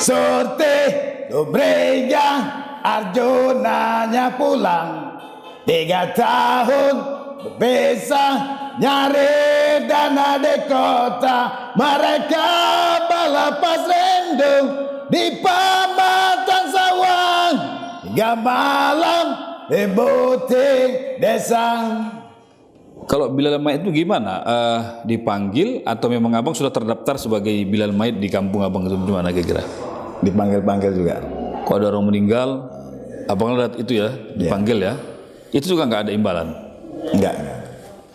Sorte Dobrega Arjunanya pulang 3 tahun berpisah nyari dana di kota. Mereka balapas rindu di pematang sawah hingga malam di butik desa. Kalau Bilal Maid itu gimana? Dipanggil atau memang abang sudah terdaftar sebagai Bilal Maid di kampung abang itu gimana kira-kira? Dipanggil-panggil juga. Kalau ada orang meninggal, abang lihat itu ya, dipanggil ya. Itu juga nggak ada imbalan? Enggak.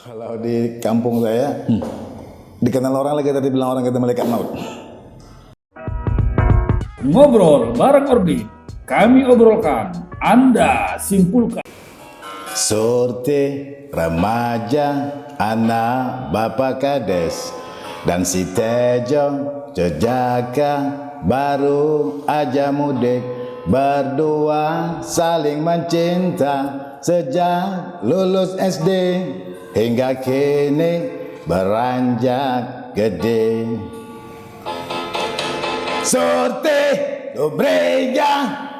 Kalau di kampung saya, dikenal orang lagi tadi bilang orang kita malaikat maut. Ngobrol bareng Orbit, kami obrolkan, Anda simpulkan. Sorte remaja anak bapak kades dan si Tejo jejaka baru aja mudik, berdua saling mencinta sejak lulus SD hingga kini beranjak gede. Sorte Dobrega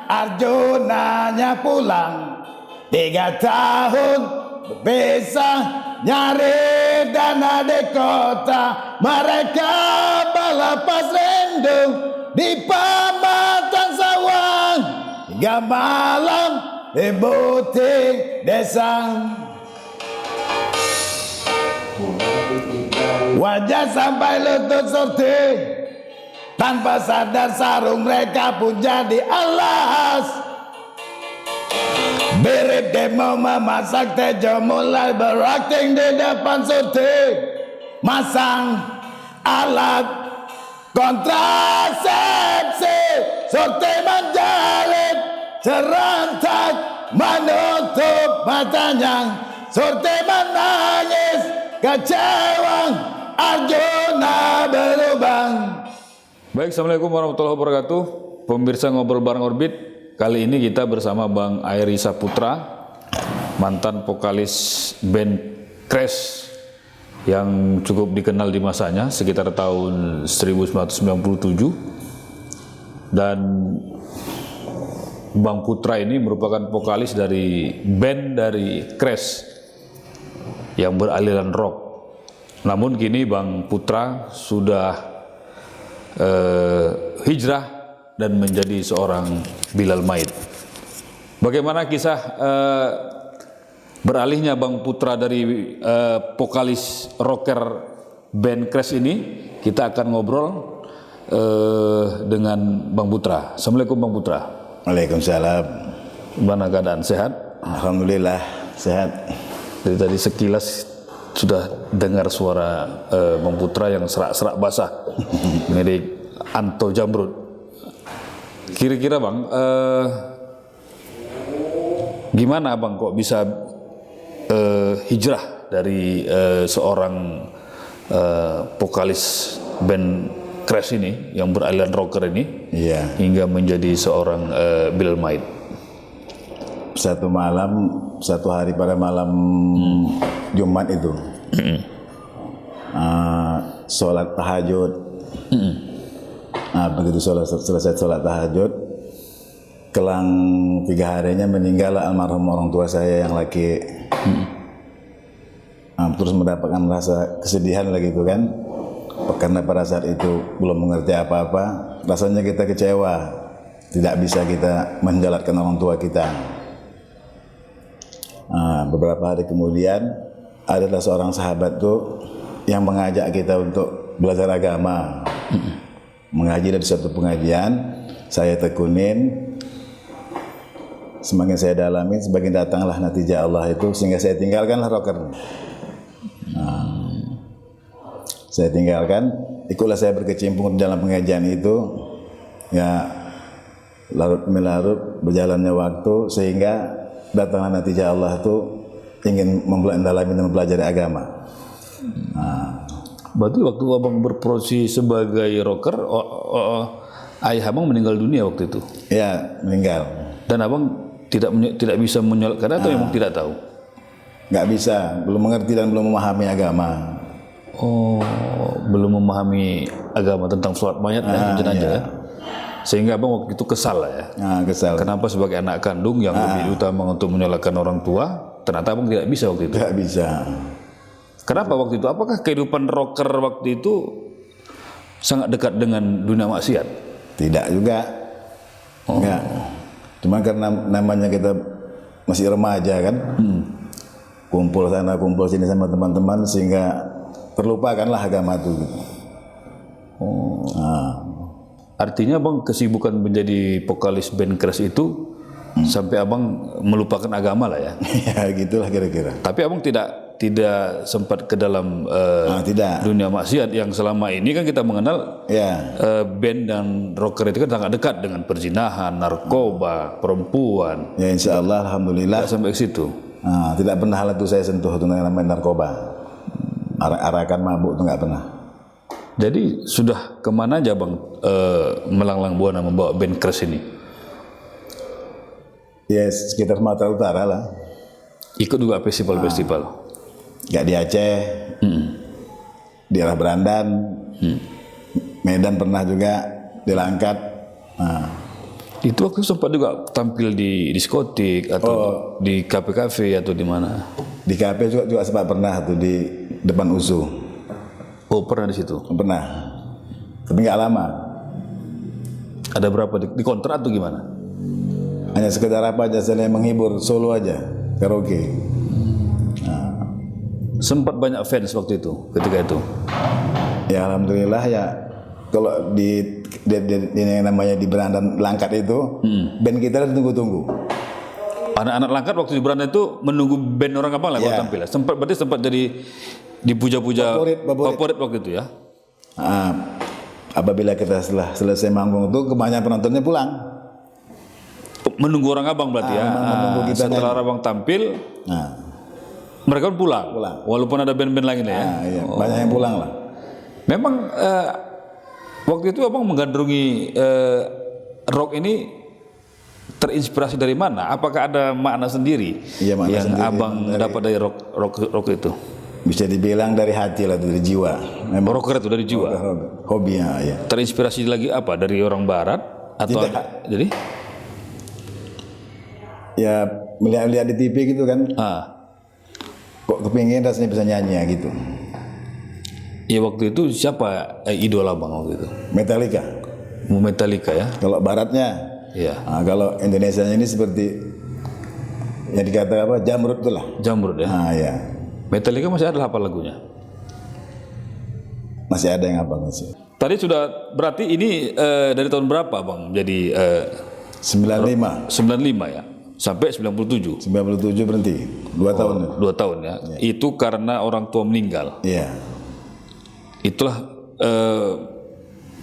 Arjunanya pulang 3 tahun berpisah nyari dana di kota. Mereka balapas rindu di pematang sawah hingga malam di butik desa. Wajah sampai lutut Sorte, tanpa sadar sarung mereka pun jadi alas. Berip demo memasak Tejo mulai berakting di depan Sorte, masang alat kontrasepsi. Sorte menjerit serentak menutup matanya. Sorte menangis kecewa, Arjuna berubah. Baik, Assalamualaikum warahmatullahi wabarakatuh. Pemirsa Ngobrol Bareng Orbit, kali ini kita bersama Bang Airi Saputra, mantan vokalis band Crash yang cukup dikenal di masanya sekitar tahun 1997. Dan Bang Putra ini merupakan vokalis dari band dari Crash yang beraliran rock. Namun kini Bang Putra sudah hijrah dan menjadi seorang Bilal Maid. Bagaimana kisah beralihnya Bang Putra dari vokalis rocker band Crash ini? Kita akan ngobrol dengan Bang Putra. Assalamualaikum Bang Putra. Waalaikumsalam. Gimana keadaan, sehat? Alhamdulillah sehat. Dari tadi sekilas sudah dengar suara Bang Putra yang serak-serak basah mirip Anto Jamrud. Kira-kira Bang, gimana Bang kok bisa hijrah dari seorang vokalis band Crash ini yang beraliran rocker ini, hingga menjadi seorang Bilal Maid? Satu hari pada malam Jumat itu, sholat tahajud. Begitu selesai sholat tahajud, kelang 3 harinya meninggal almarhum orang tua saya yang laki. Terus mendapatkan rasa kesedihan lagi itu kan, karena pada saat itu belum mengerti apa-apa, rasanya kita kecewa, tidak bisa kita menjalankan orang tua kita. Beberapa hari kemudian adalah seorang sahabat tuh yang mengajak kita untuk belajar agama. Mengaji dari suatu pengajian, saya tekunin, semakin saya dalami, semakin datanglah natijah Allah itu, sehingga saya tinggalkanlah rocker. Saya tinggalkan, ikutlah saya berkecimpung dalam pengajian itu, ya larut melarut berjalannya waktu, sehingga datanglah natijah Allah itu ingin mendalami dan mempelajari agama. Berarti waktu abang berprofesi sebagai rocker, ayah abang meninggal dunia waktu itu? Ya, meninggal. Dan abang tidak bisa menyolokkan atau memang tidak tahu? Nggak bisa, belum mengerti dan belum memahami agama. Oh, belum memahami agama tentang sholat mayat dan jenazah. Iya. Sehingga abang waktu itu kesal lah ya. Nah, kesal. Kenapa sebagai anak kandung yang lebih utama untuk menyalahkan orang tua, ternyata abang tidak bisa waktu itu. Tidak bisa. Kenapa waktu itu? Apakah kehidupan rocker waktu itu sangat dekat dengan dunia maksiat? Tidak juga. Enggak. Cuma karena namanya kita masih remaja kan. Kumpul sana, kumpul sini sama teman-teman sehingga terlupakanlah agama itu. Artinya abang kesibukan menjadi vokalis band Crash itu sampai abang melupakan agama lah ya. Ya gitulah kira-kira. Tapi abang tidak sempat ke dalam Tidak. dunia maksiat yang selama ini kan kita mengenal Ya. band dan rocker itu kan sangat dekat dengan perzinahan, narkoba, perempuan. Ya insya Allah, alhamdulillah. Tidak sampai ke situ. Tidak pernah hal itu saya sentuh itu namanya narkoba. Arak-arakan mabuk itu nggak pernah. Jadi sudah kemana aja bang melanglang buana membawa band Crash ini? Ya sekitar Sumatera Utara lah. Ikut juga festival-festival. Nggak di Aceh, di arah Berandan, Medan pernah juga, di Langkat. Itu waktu sempat juga tampil di diskotik atau di kafe-kafe atau di mana? Di kafe juga sempat pernah tuh di depan USU. Oh pernah di situ. Pernah. Tapi nggak lama. Ada berapa di kontrak atau gimana? Hanya sekedar apa aja, saya menghibur, solo aja, karaoke. Sempat banyak fans waktu itu, ketika itu. Ya alhamdulillah ya. Kalau di yang namanya di Berandan Langkat itu, band kita ditunggu-tunggu. Anak-anak Langkat waktu di Berandan itu menunggu band orang apa lah kalau tampil. Berarti sempat jadi dipuja-puja favorit waktu itu ya. Apabila kita setelah selesai manggung itu kebanyakan penontonnya pulang. Menunggu orang abang berarti ya. menunggu kita Setelah abang tampil, mereka pun pulang. Walaupun ada band-band lain ya. Iya, banyak yang pulang lah. Memang waktu itu abang menggandrungi rock ini terinspirasi dari mana? Apakah ada makna sendiri Iya, makna yang sendiri abang dapat dari rock itu? Bisa dibilang dari hati lah, dari jiwa. Memang Rocker itu dari jiwa. hobinya ya. Terinspirasi lagi apa? Dari orang barat atau jadi? Ya melihat di TV gitu kan, kok kepingin rasanya bisa nyanyi ya gitu. Ya waktu itu siapa idola abang waktu itu? Metallica. Ya. Kalau baratnya, Iya. Kalau Indonesia ini seperti yang dikata apa, Jamrud itulah. Jamrud ya. Ya. Metallica masih ada apa lagunya? Masih ada yang apa masih? Tadi sudah berarti ini dari tahun berapa bang? Jadi 95, 95 ya. Sampai 97. 97 berhenti, 2 tahun. 2 tahun ya. Itu karena orang tua meninggal. Iya, Itulah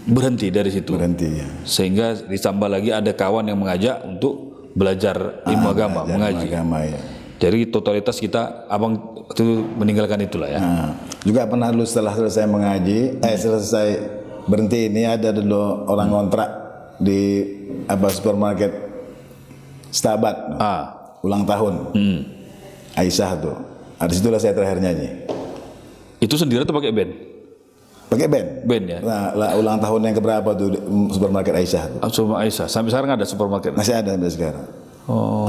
berhenti dari situ. berhenti ya. Sehingga ditambah lagi ada kawan yang mengajak untuk belajar ilmu agama, mengaji. Agama ya. Jadi totalitas kita abang itu meninggalkan itulah ya. Juga pernah dulu setelah selesai mengaji, selesai berhenti ini ada dulu orang kontrak di supermarket Stabat, ulang tahun, Aisyah tuh. Di situlah saya terakhir nyanyi. Itu sendiri atau pakai band? Pakai band. Band ya. Nah, ulang tahun yang keberapa tuh di supermarket Aisyah tuh? Sama Aisyah. Sampai sekarang ada supermarket. Masih ada sampai sekarang. Oh.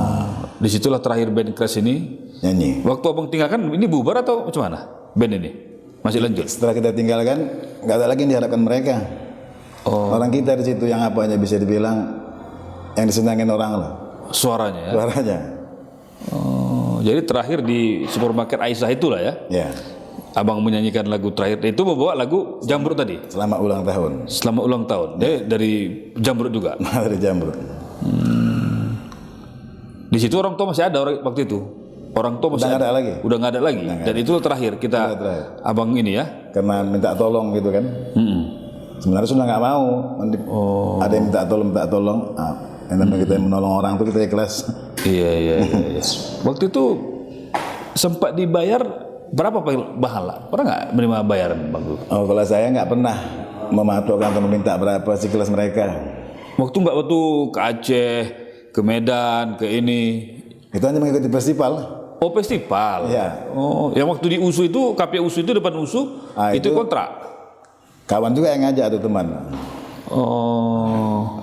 Disitulah terakhir band Crash ini Nyanyi. Waktu abang tinggalkan ini bubar atau macam mana? Band ini masih lanjut? Setelah kita tinggalkan, nggak ada lagi yang diharapkan mereka. Orang kita di situ yang apanya bisa dibilang yang disenangin orang lah. Suaranya ya. Suaranya. Jadi terakhir di supermarket Aisyah itulah ya. Ya. Abang menyanyikan lagu terakhir itu membawa lagu Jamrud tadi. Selama ulang tahun. Selama ulang tahun. Dari Jamrud juga. Dari Jamrud. Di situ orang tua masih ada waktu itu. Orang tua masih Udah nggak ada lagi. Udah nggak ada lagi. Dan itu terakhir kita terakhir. abang ini ya. Karena minta tolong gitu kan. Sebenarnya sudah nggak mau. Nanti ada yang minta tolong. Yang namanya kita menolong orang tuh kita ikhlas. Iya. Waktu itu sempat dibayar berapa pahala? Pernah nggak menerima bayaran bang? Kalau saya nggak pernah mematok atau meminta berapa sih kelas mereka. Waktu ke Aceh, ke Medan, ke ini. Itu hanya mengikuti festival. Oh festival. Iya. Oh, yang waktu di USU itu, KPU USU itu depan USU, itu kontrak. Kawan juga yang ngajak tuh teman. Oh.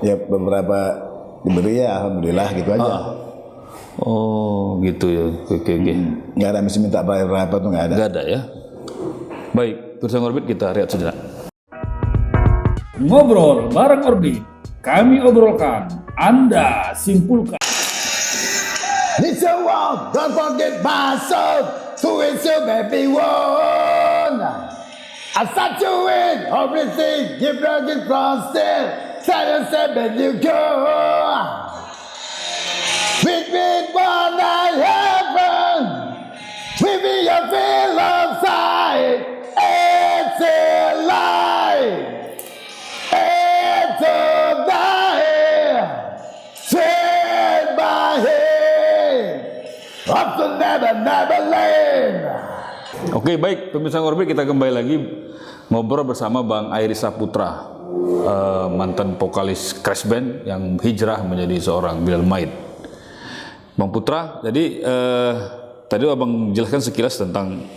Ya beberapa diberi ya alhamdulillah gitu aja. Oh gitu ya. Oke. Nggak ada mesti minta bayar berapa tuh nggak ada. Nggak ada ya. Baik, pemirsa Ngorbit kita lihat sejenak. Ngobrol bareng Orbit. Kami obrolkan, Anda simpulkan. Listen well, don't forget my song. To it so baby one. I start to win everything. Give broken from still. Tell yourself that you go. With me one I heaven. With me you feel outside. It's a lie. It's a lie. Turn my head. Up to never land. Oke, baik pemirsa Ngorbit, kita kembali lagi ngobrol bersama Bang Airi Saputra, mantan vokalis Crash Band yang hijrah menjadi seorang Bilal Maid. Bang Putra, jadi tadi abang jelaskan sekilas tentang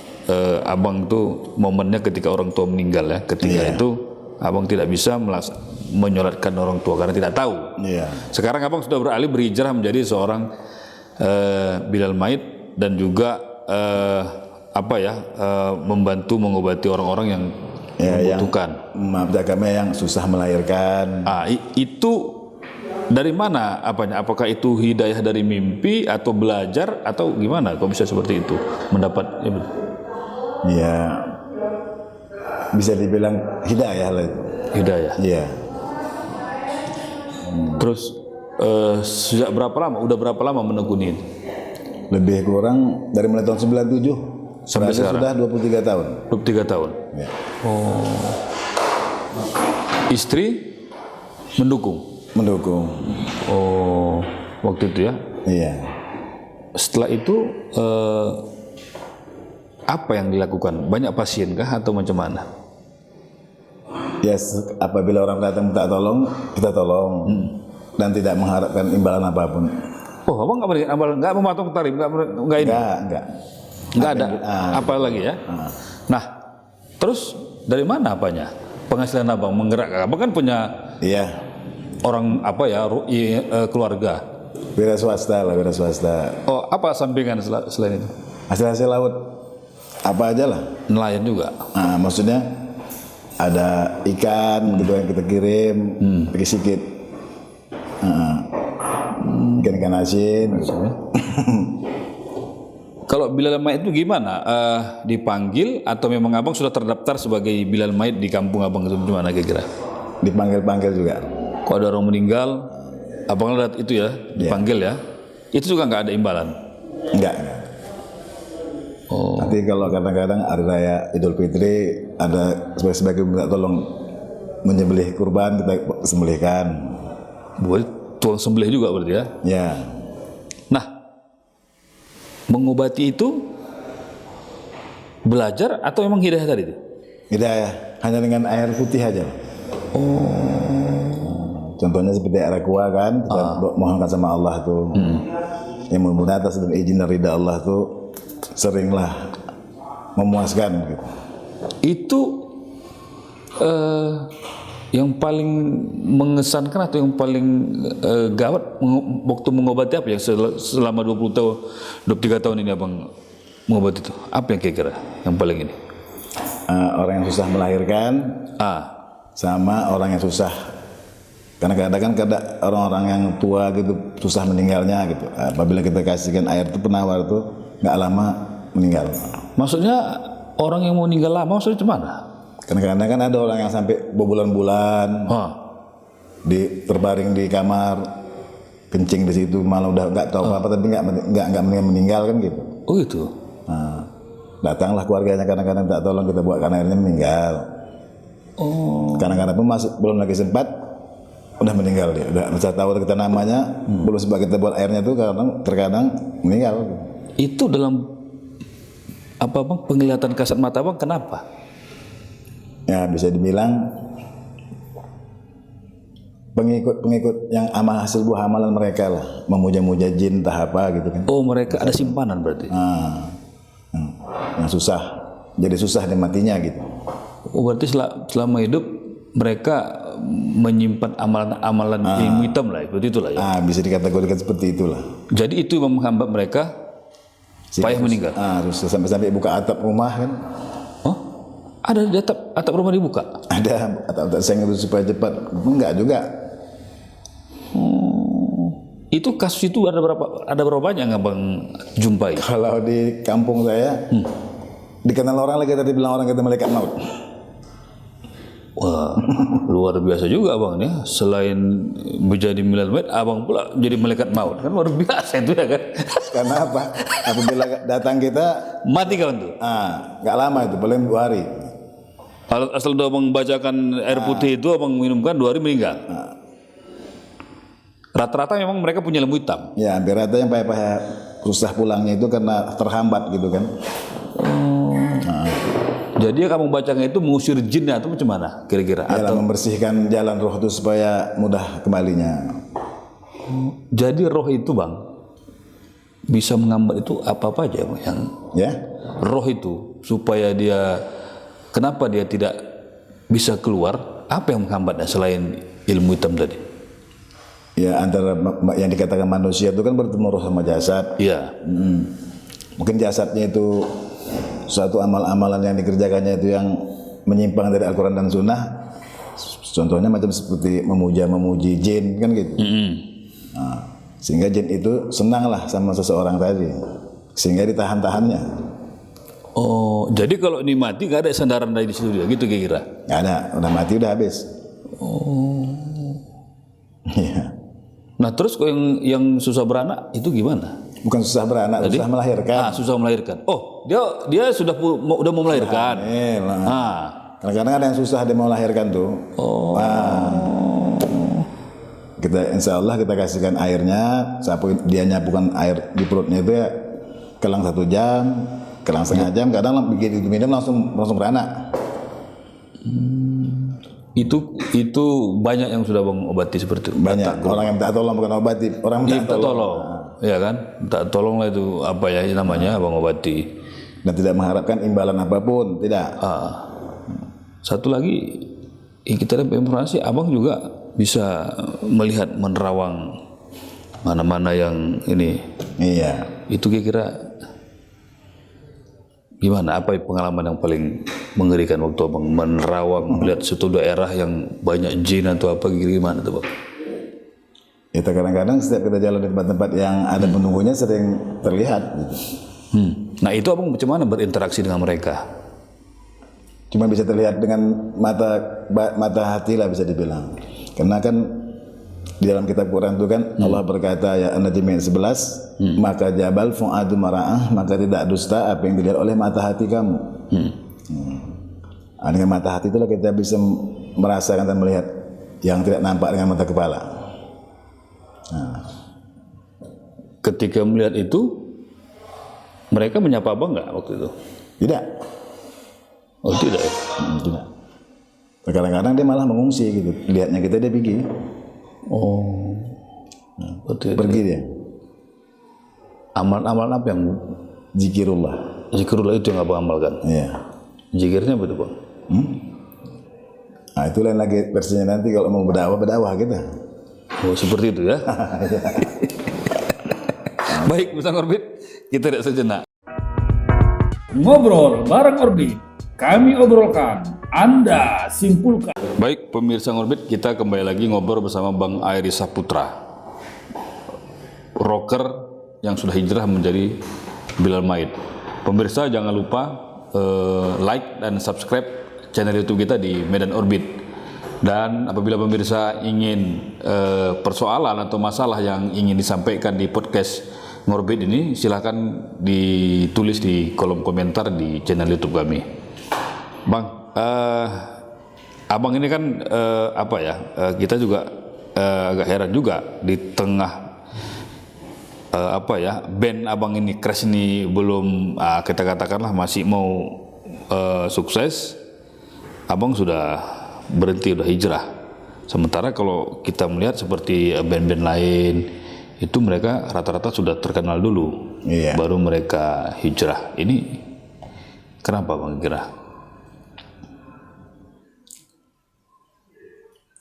abang tuh momennya ketika orang tua meninggal ya. Ketika itu abang tidak bisa menyolatkan orang tua karena tidak tahu. Sekarang abang sudah beralih berhijrah menjadi seorang Bilal Maid dan juga membantu mengobati orang-orang yang membutuhkan. Maaf kami yang susah melahirkan. Itu dari mana apanya? Apakah itu hidayah dari mimpi atau belajar atau gimana? Kok bisa seperti itu mendapat? Ya, bisa dibilang hidayah lah itu. Hidayah. Iya. Terus sejak berapa lama? Udah berapa lama menekuni ini? Lebih kurang dari mulai tahun 97 sampai sekarang sudah 23 tahun. 23 tahun. Ya. Oh. Istri mendukung. Oh, waktu itu ya? Iya. Setelah itu apa yang dilakukan? Banyak pasien kah atau macam mana? Ya, apabila orang datang minta tolong, kita tolong dan tidak mengharapkan imbalan apapun. Oh, abang nggak memotong tarif, nggak ini? Nggak ada. Apa lagi ya? Nah, terus dari mana apanya? Penghasilan abang menggerakkan? Abang kan punya orang keluarga. Wira swasta. Oh, apa sampingan selain itu? Hasil laut apa aja lah. Nelayan juga. Maksudnya ada ikan gitu yang kita kirim, sedikit. Ikan asin. Kalau Bilal Maid itu gimana? Dipanggil atau memang abang sudah terdaftar sebagai Bilal Maid di kampung abang itu gimana kira-kira? Dipanggil juga. Kalau ada orang meninggal, abang lihat itu ya, dipanggil ya. Itu juga nggak ada imbalan? Enggak. Oh. Nanti kalau kadang-kadang hari raya Idul Fitri ada sebagai minta tolong menyembelih kurban kita sembelihkan. Buat tuang sembelih juga berarti ya? Ya. Nah, mengobati itu belajar atau memang hidayah tadi itu? Hidayah, hanya dengan air putih aja. Contohnya seperti air aqua kan, kita mohonkan sama Allah tuh. Yang mudah atas dan izin dan ridha Allah tuh seringlah memuaskan gitu. Itu yang paling mengesankan atau yang paling gawat waktu mengobati apa yang selama 23 tahun ini abang mengobati itu? Apa yang kira-kira yang paling ini? Orang yang susah melahirkan sama orang yang susah. Karena kadang-kadang orang-orang yang tua gitu susah meninggalnya gitu. Apabila kita kasihkan air itu penawar itu nggak lama meninggal. Maksudnya orang yang mau meninggal lama maksudnya gimana? Kadang-kadang kan ada orang yang sampai berbulan-bulan terbaring di kamar, kencing di situ, malah udah nggak tahu apa tapi nggak meninggal kan gitu. Oh gitu. Datanglah keluarganya kadang-kadang tak tolong kita buatkan airnya meninggal. Kadang-kadang pun masih belum lagi sempat udah meninggal dia. Udah bisa tahu kita namanya, belum sempat kita buat airnya tuh terkadang meninggal. Itu dalam apa bang penglihatan kasat mata bang kenapa? Ya bisa dibilang pengikut yang hasil buah amalan mereka lah, memuja-muja jin entah apa gitu kan. Oh mereka ada simpanan berarti? Yang susah, jadi susah matinya gitu. Oh berarti selama hidup mereka menyimpan amalan-amalan ilmu hitam lah, seperti itulah ya. Bisa dikategorikan seperti itulah. Jadi itu yang menghambat mereka payah meninggal. Terus sampai buka atap rumah kan. Oh, ada di atap rumah dibuka? Ada atap seng itu supaya cepat. Enggak juga. Itu kasus itu ada berapa banyak yang abang jumpai? Kalau di kampung saya dikenal orang lagi tadi bilang orang kita malaikat maut. Wah, luar biasa juga abang ya. Selain menjadi malaikat, abang pula jadi malaikat maut. Kan luar biasa itu ya kan. Karena apa? Apabila datang kita mati kawan tuh. Nggak lama itu, paling 2 hari. Asal udah abang bacakan air putih itu abang minumkan 2 hari meninggal. Rata-rata memang mereka punya lembu hitam. Ya, hampir rata yang payah-payah susah pulangnya itu karena terhambat gitu kan. Jadi kamu bacanya itu mengusir jin atau macam mana kira-kira? Atau membersihkan jalan roh itu supaya mudah kembalinya. Jadi roh itu bang bisa menghambat itu apa-apa aja bang, yang ya roh itu supaya dia kenapa dia tidak bisa keluar? Apa yang menghambatnya selain ilmu hitam tadi? Ya antara yang dikatakan manusia itu kan bertemu roh sama jasad. Iya. Mungkin jasadnya itu suatu amal-amalan yang dikerjakannya itu yang menyimpang dari Al-Quran dan Sunnah. Contohnya macam seperti memuji jin kan gitu. Sehingga jin itu senanglah sama seseorang tadi, sehingga ditahan-tahannya. Oh, jadi kalau ini mati nggak ada sandaran dari situ dia, gitu kira-kira? Nggak ada, udah mati udah habis. Iya. Nah terus kok yang susah beranak itu gimana? Bukan susah beranak, susah melahirkan. Susah melahirkan. Oh, dia sudah mau melahirkan. Kadang-kadang ada yang susah dia mau melahirkan tuh. Kita insya Allah kita kasihkan airnya, sapu dia nyapukan air di perutnya itu ya, kelang 1 jam, kelang setengah jam, kadang begitu diminum langsung beranak. Itu banyak yang sudah bang obati seperti itu. Banyak orang yang minta tolong, bukan obati, orang minta tolong. Ya kan, minta tolong lah itu apa ya namanya bang obati. Dan tidak mengharapkan imbalan apapun, tidak. Satu lagi kita dapat informasi, abang juga bisa melihat menerawang mana-mana yang ini. Iya. Itu kira-kira gimana? Apa pengalaman yang paling mengerikan waktu abang menerawang melihat suatu daerah yang banyak jin atau apa, gimana tuh bang? Itu kadang-kadang setiap kita jalan di tempat-tempat yang ada penunggunya sering terlihat. Gitu. Nah itu abang macam mana berinteraksi dengan mereka? Cuma bisa terlihat dengan mata hati lah bisa dibilang. Karena kan di dalam kitab Quran itu kan Allah berkata ya An-Najm 11, maka jabal fu'adu mara'ah, maka tidak dusta apa yang dilihat oleh mata hati kamu. Dengan mata hati itulah kita bisa merasakan dan melihat yang tidak nampak dengan mata kepala. Ketika melihat itu mereka menyapa abang nggak waktu itu? Tidak. Oh tidak ya? Tidak. Kadang-kadang dia malah mengungsi gitu. Lihatnya kita dia pergi. Pergi dia. Amalan-amalan apa yang zikirullah? Zikirullah itu yang abang amalkan. Iya. Zikirnya apa itu bang? Nah itu lain lagi versinya nanti kalau mau berdakwah kita. Oh seperti itu ya. Baik, Musang Orbit, kita tidak sejenak. Ngobrol bareng Orbit, kami obrolkan, Anda simpulkan. Baik, pemirsa Ngorbit, kita kembali lagi ngobrol bersama Bang Airi Saputra, rocker yang sudah hijrah menjadi Bilal Maid. Pemirsa jangan lupa like dan subscribe channel YouTube kita di Medan Orbit. Dan apabila pemirsa ingin persoalan atau masalah yang ingin disampaikan di podcast Ngorbit ini, silahkan ditulis di kolom komentar di channel YouTube kami. Bang, abang ini kan kita juga agak heran juga di tengah band abang ini Crash ini belum kita katakanlah masih mau sukses, abang sudah berhenti, udah hijrah. Sementara kalau kita melihat seperti band-band lain itu mereka rata-rata sudah terkenal dulu, baru mereka hijrah. Ini kenapa bang kira?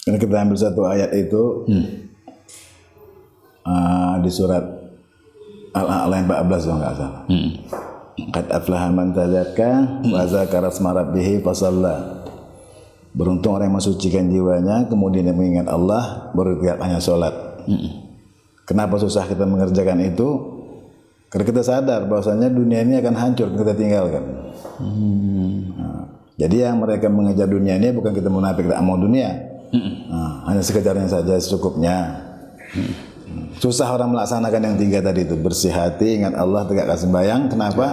Ini kita ambil satu ayat itu di surat Al-A'la 14 kalau nggak salah. Qad aflaha man tazakka wa zakara asma rabbih fasalla. Beruntung orang yang mensucikan jiwanya kemudian yang mengingat Allah baru dia hanya sholat. Kenapa susah kita mengerjakan itu? Karena kita sadar bahwasanya dunia ini akan hancur kita tinggalkan. Jadi yang mereka mengejar dunia ini bukan kita munafik tak mau dunia. Hanya sekedarnya saja secukupnya. Susah orang melaksanakan yang tiga tadi itu, bersih hati, ingat Allah, tegakkan sembahyang. Kenapa?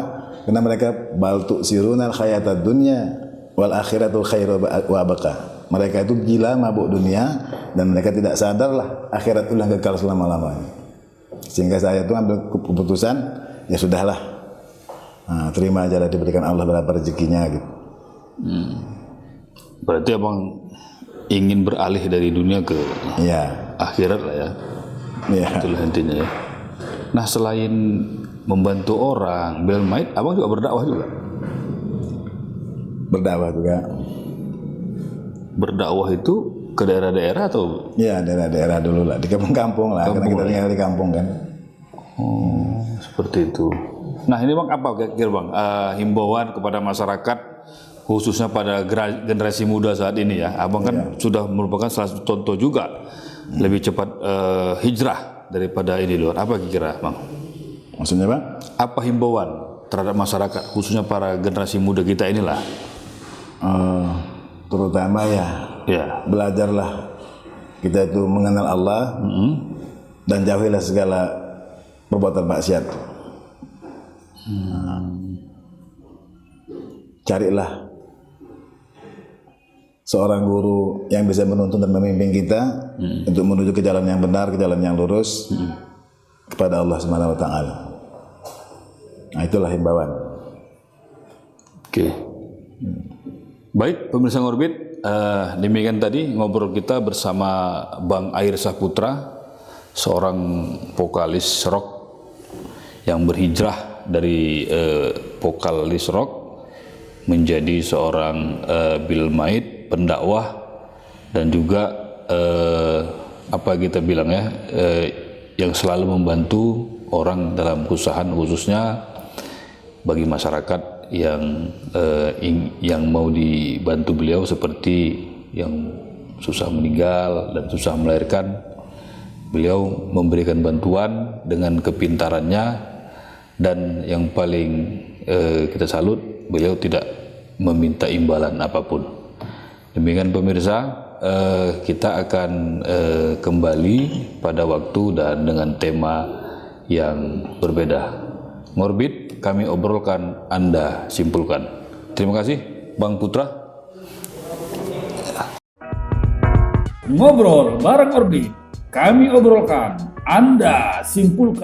Karena mereka bal tu'sirunal hayatad dunya wal akhiratul khairu wa abqa. Mereka itu gila mabuk dunia dan mereka tidak sadarlah akhirat itu yang kekal selama-lamanya. Sehingga saya itu ambil keputusan, ya sudahlah. Terima aja lah diberikan Allah berapa rezekinya gitu. Berarti abang ingin beralih dari dunia ke akhirat lah ya. Itulah intinya ya. Nah selain membantu orang Belmait, abang juga berdakwah juga? Berdakwah juga. Berdakwah itu ke daerah-daerah atau? Ya daerah-daerah dulu lah, di kampung-kampung lah, karena kita tinggal di kampung kan. Oh seperti itu. Nah ini bang apa kira-kira bang himbauan kepada masyarakat khususnya pada generasi muda saat ini ya. Abang kan sudah merupakan salah satu contoh juga lebih cepat hijrah daripada ini luar. Apa kira bang? Maksudnya bang? Apa himbauan terhadap masyarakat khususnya para generasi muda kita inilah? Terutama ya belajarlah kita itu mengenal Allah dan jauhilah segala perbuatan maksiat. Carilah seorang guru yang bisa menuntun dan memimpin kita untuk menuju ke jalan yang benar, ke jalan yang lurus kepada Allah Subhanahu wa taala. Nah, itulah himbauan. Oke. Baik, pemirsa Ngorbit, demikian tadi ngobrol kita bersama Bang Air Saputra, seorang vokalis rock yang berhijrah dari vokalis rock menjadi seorang Belmait, pendakwah, dan juga apa kita bilang ya, yang selalu membantu orang dalam kesusahan, khususnya bagi masyarakat yang mau dibantu beliau seperti yang susah meninggal dan susah melahirkan. Beliau memberikan bantuan dengan kepintarannya dan yang paling kita salut, beliau tidak meminta imbalan apapun. Demikian pemirsa, kita akan kembali pada waktu dan dengan tema yang berbeda. Ngorbit, kami obrolkan, Anda simpulkan. Terima kasih, Bang Putra. Ngobrol bareng Orbit, kami obrolkan, Anda simpulkan.